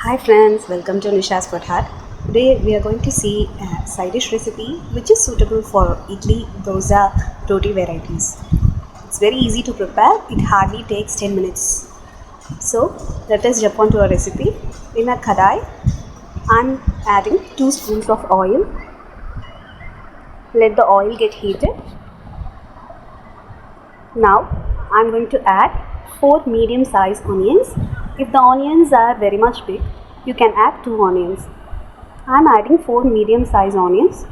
Hi friends, welcome to Nisha's Food Hut. Today we are going to see a side dish recipe which is suitable for idli, dosa, roti varieties. It's very easy to prepare. It hardly takes 10 minutes. So let us jump on to our recipe. In a kadai, I'm adding 2 spoons of oil. Let the oil get heated. Now I'm going to add 4 medium-sized onions. If the onions are very much big, you can add 2 onions. I'm adding 4 medium-sized onions.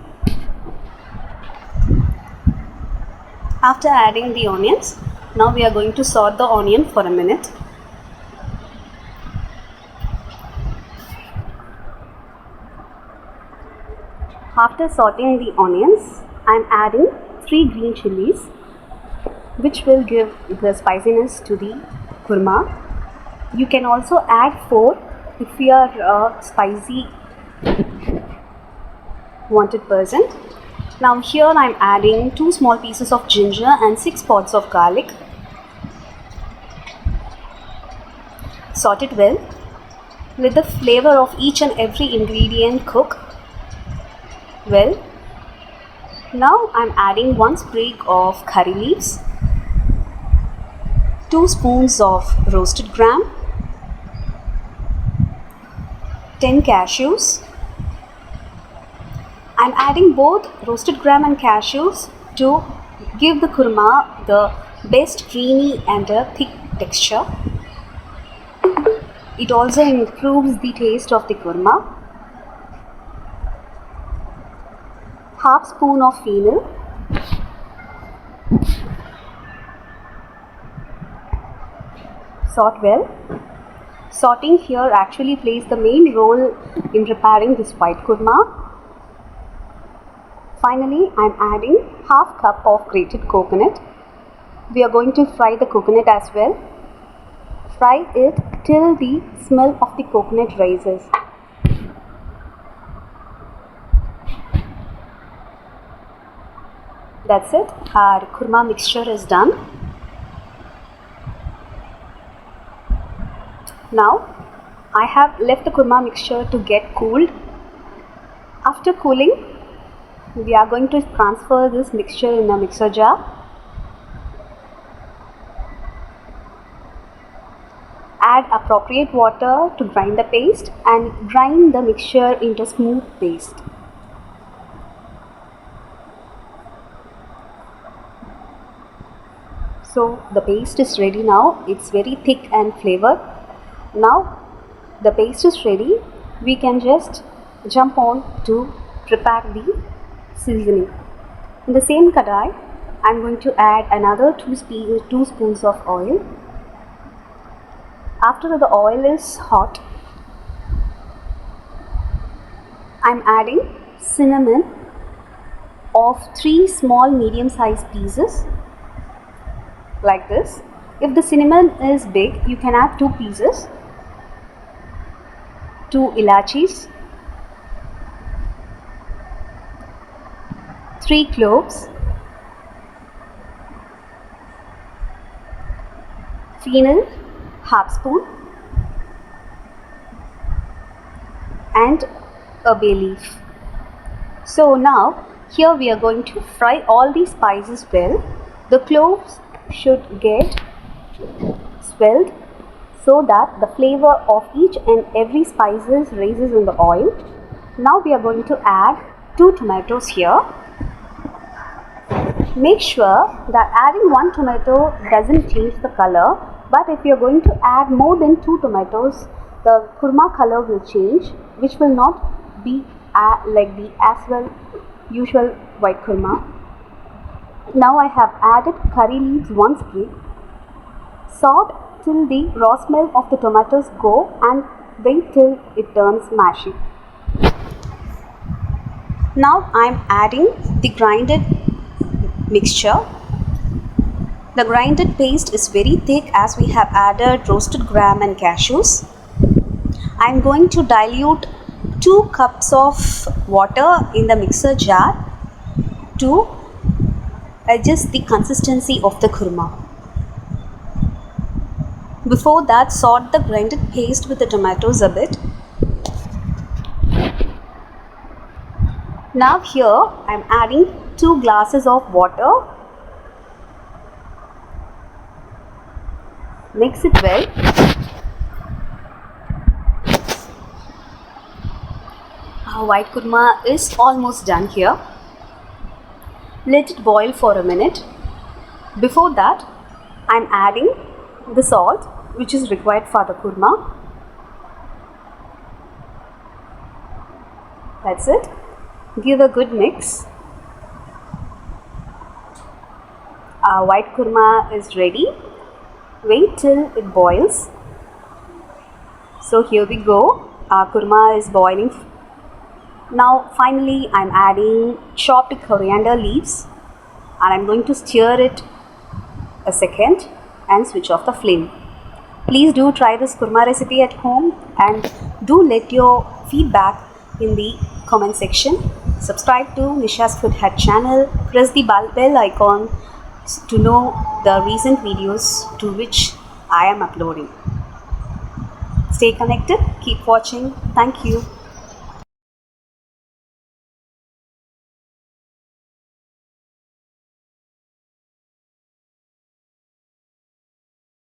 After adding the onions, now we are going to saute the onion for a minute. After sauteing the onions, I'm adding 3 green chillies, which will give the spiciness to the kurma. You can also add 4 if you are a spicy wanted person. Now here I am adding 2 small pieces of ginger and 6 pods of garlic. Saute it well. Let the flavor of each and every ingredient cook well. Now I am adding 1 sprig of curry leaves, 2 spoons of roasted gram, 10 cashews. I am adding both roasted gram and cashews to give the kurma the best creamy and a thick texture. It also improves the taste of the kurma. Half spoon of fennel. Saute well. Sauteing here actually plays the main role in preparing this white kurma. Finally, I am adding half cup of grated coconut. We are going to fry the coconut as well. Fry it till the smell of the coconut rises. That's it. Our kurma mixture is done. Now, I have left the kurma mixture to get cooled. After cooling, we are going to transfer this mixture in a mixer jar. Add appropriate water to grind the paste and grind the mixture into smooth paste. So the paste is ready now. It's very thick and flavored. Now the paste is ready. We can just jump on to prepare the seasoning. In the same kadai, I am going to add another 2 spoons of oil. After the oil is hot, I am adding cinnamon of 3 small medium-sized pieces like this. If the cinnamon is big, you can add 2 pieces. 2 elachis, 3 cloves, fennel half spoon, and a bay leaf. So now here we are going to fry all these spices well. The cloves should get swelled so that the flavor of each and every spices rises in the oil. Now we are going to add 2 tomatoes here. Make sure that adding 1 tomato doesn't change the color, but if you are going to add more than 2 tomatoes, the kurma color will change, which will not be like the usual white kurma. Now I have added curry leaves 1 sprig. Saute till the raw smell of the tomatoes go and wait till it turns mashy. Now I am adding the grinded mixture. The grinded paste is very thick as we have added roasted gram and cashews. I am going to dilute 2 cups of water in the mixer jar to adjust the consistency of the kurma. Before that, saute the grinded paste with the tomatoes a bit Now here I am adding 2 glasses of water. Mix it well. Our white kurma is almost done here. Let it boil for a minute. Before that, I am adding the salt which is required for the kurma. That's it. Give a good mix. Our white kurma is ready. Wait till it boils. So here we go. Our kurma is boiling. Now finally I am adding chopped coriander leaves and I am going to stir it a second and switch off the flame. Please do try this kurma recipe at home and do let your feedback in the comment section. Subscribe to Nisha's Food Hut channel. Press the bell icon to know the recent videos to which I am uploading. Stay connected. Keep watching. Thank you.